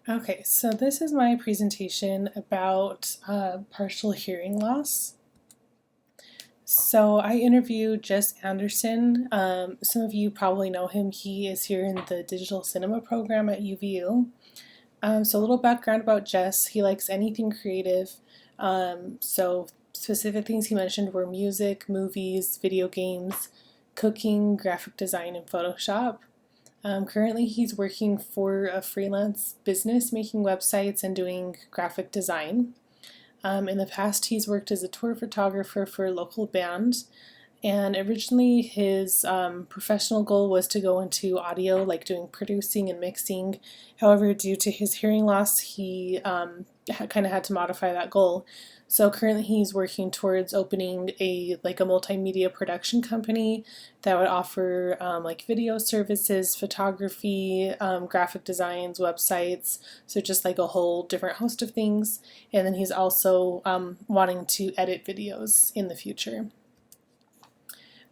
Okay, so this is my presentation about partial hearing loss. So I interviewed Jes Anderson. Some of you probably know him. He is here in the digital cinema program at UVU. So a little background about Jes. He likes anything creative. So specific things he mentioned were music, movies, video games, cooking, graphic design, and Photoshop. Currently, he's working for a freelance business making websites and doing graphic design. In the past, he's worked as a tour photographer for a local band, and originally his professional goal was to go into audio, like doing producing and mixing. However, due to his hearing loss, he kind of had to modify that goal. So currently he's working towards opening a multimedia production company that would offer like video services, photography, graphic designs, websites, so just like a whole different host of things. And then he's also wanting to edit videos in the future.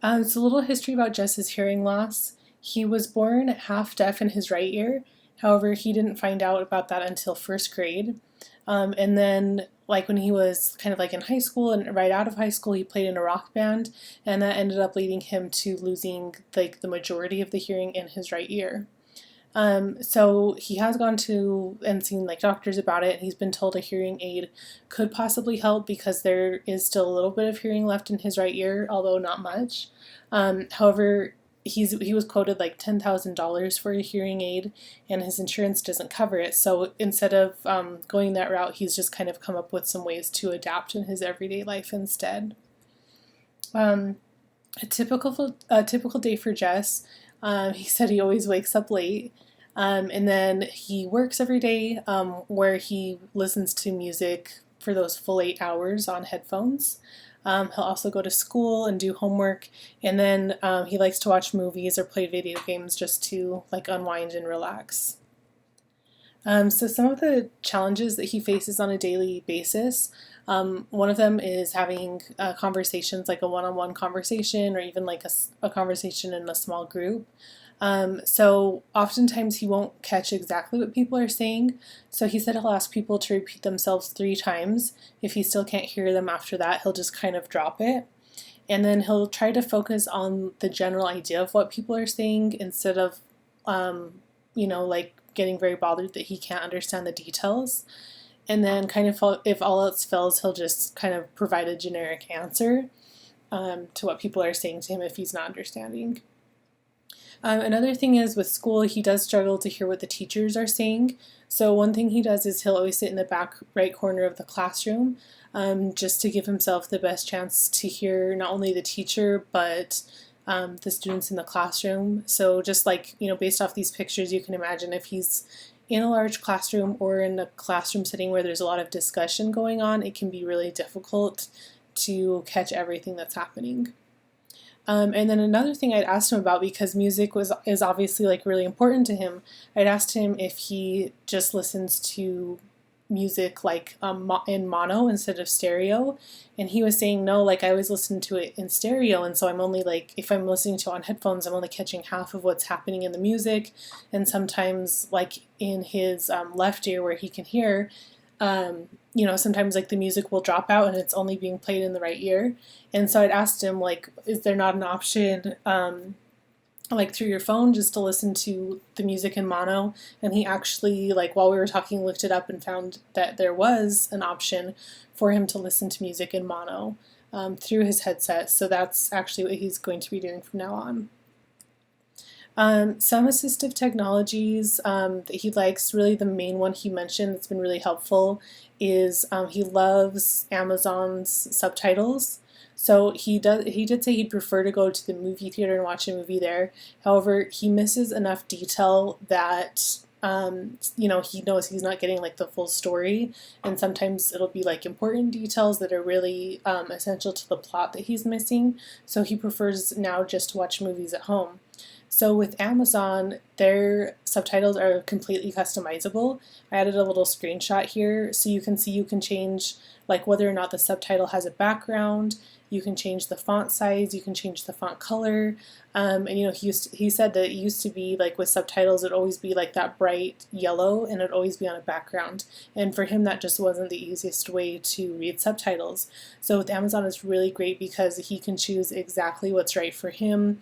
So a little history about Jes's hearing loss. He was born half deaf in his right ear. However, he didn't find out about that until first grade. And then, like when he was kind of like in high school and right out of high school, he played in a rock band, and that ended up leading him to losing like the majority of the hearing in his right ear. So he has gone to and seen like doctors about it. He's been told a hearing aid could possibly help because there is still a little bit of hearing left in his right ear, although not much. However, he was quoted like $10,000 for a hearing aid, and his insurance doesn't cover it. So instead of going that route, he's just kind of come up with some ways to adapt in his everyday life instead. Um, a typical day for Jes. He said he always wakes up late. And then he works every day where he listens to music for those full 8 hours on headphones. He'll also go to school and do homework, and then he likes to watch movies or play video games just to like unwind and relax. So some of the challenges that he faces on a daily basis, one of them is having conversations like a one-on-one conversation or even like a conversation in a small group. So oftentimes he won't catch exactly what people are saying. So he said he'll ask people to repeat themselves 3 times. If he still can't hear them after that, he'll just kind of drop it. And then he'll try to focus on the general idea of what people are saying instead of, like getting very bothered that he can't understand the details. And then kind of if all else fails, he'll just kind of provide a generic answer to what people are saying to him if he's not understanding. Another thing is with school, he does struggle to hear what the teachers are saying. So one thing he does is he'll always sit in the back right corner of the classroom just to give himself the best chance to hear not only the teacher but the students in the classroom. So just like, based off these pictures, you can imagine if he's in a large classroom or in a classroom setting where there's a lot of discussion going on, it can be really difficult to catch everything that's happening. And then another thing I'd asked him about, because music is obviously like really important to him, I'd asked him if he just listens to music like in mono instead of stereo, and he was saying no, like I always listen to it in stereo, and so I'm only like, if I'm listening to it on headphones, I'm only catching half of what's happening in the music, and sometimes like in his left ear where he can hear, sometimes like the music will drop out and it's only being played in the right ear. And so I'd asked him, like, is there not an option, like through your phone, just to listen to the music in mono? And he actually, like, while we were talking, looked it up and found that there was an option for him to listen to music in mono through his headset. So that's actually what he's going to be doing from now on. Some assistive technologies that he likes, really the main one he mentioned that's been really helpful is he loves Amazon's subtitles. So he did say he'd prefer to go to the movie theater and watch a movie there. However, he misses enough detail that he knows he's not getting like the full story, and sometimes it'll be like important details that are really essential to the plot that he's missing. So he prefers now just to watch movies at home. So with Amazon, their subtitles are completely customizable. I added a little screenshot here so you can see you can change like whether or not the subtitle has a background. You can change the font size, you can change the font color, and you know he said that it used to be like with subtitles it'd always be like that bright yellow and it'd always be on a background, and for him that just wasn't the easiest way to read subtitles. So with Amazon it's really great because he can choose exactly what's right for him.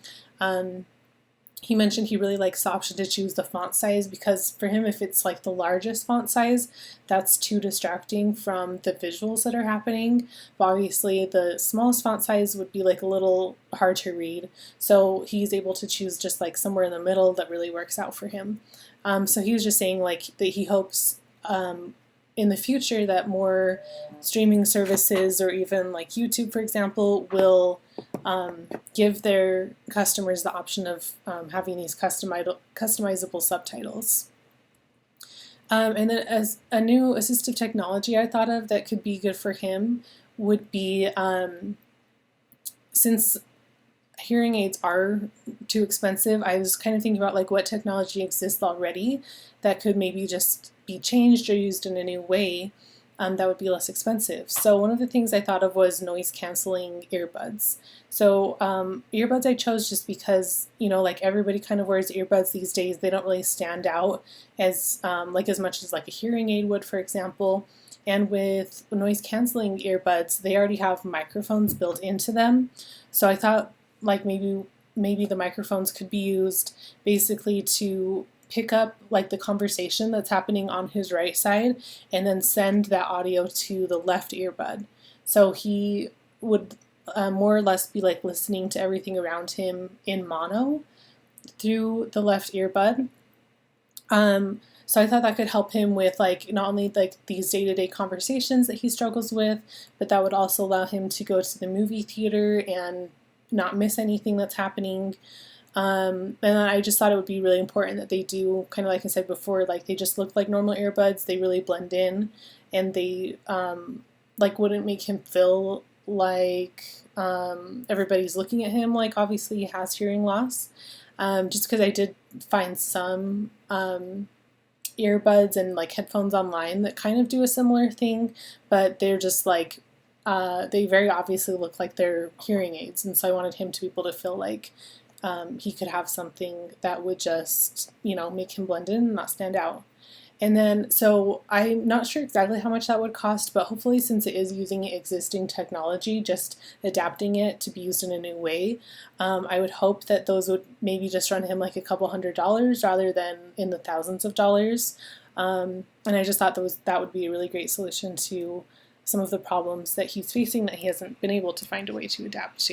He mentioned he really likes the option to choose the font size because for him, if it's like the largest font size, that's too distracting from the visuals that are happening. But obviously, the smallest font size would be like a little hard to read. So he's able to choose just like somewhere in the middle that really works out for him. So he was just saying like that he hopes in the future that more streaming services or even like YouTube, for example, will give their customers the option of having these customizable subtitles. And then as a new assistive technology I thought of that could be good for him would be, since hearing aids are too expensive, I was kind of thinking about like what technology exists already that could maybe just be changed or used in a new way that would be less expensive. So one of the things I thought of was noise canceling earbuds. So earbuds I chose just because, you know, like everybody kind of wears earbuds these days. They don't really stand out as like as much as like a hearing aid would, for example. And with noise canceling earbuds, they already have microphones built into them. So I thought like maybe the microphones could be used basically to pick up like the conversation that's happening on his right side and then send that audio to the left earbud. So he would more or less be like listening to everything around him in mono through the left earbud. So I thought that could help him with like not only like these day-to-day conversations that he struggles with, but that would also allow him to go to the movie theater and not miss anything that's happening. And I just thought it would be really important that they do, kind of like I said before, like they just look like normal earbuds. They really blend in, and they like wouldn't make him feel like everybody's looking at him. Like obviously he has hearing loss. Just because I did find some earbuds and like headphones online that kind of do a similar thing, but they're just like they very obviously look like they're hearing aids, and so I wanted him to be able to feel like he could have something that would just, you know, make him blend in and not stand out. And then, so I'm not sure exactly how much that would cost, but hopefully since it is using existing technology, just adapting it to be used in a new way, I would hope that those would maybe just run him like a couple $100s rather than in the thousands of dollars. And I just thought that would be a really great solution to some of the problems that he's facing that he hasn't been able to find a way to adapt to.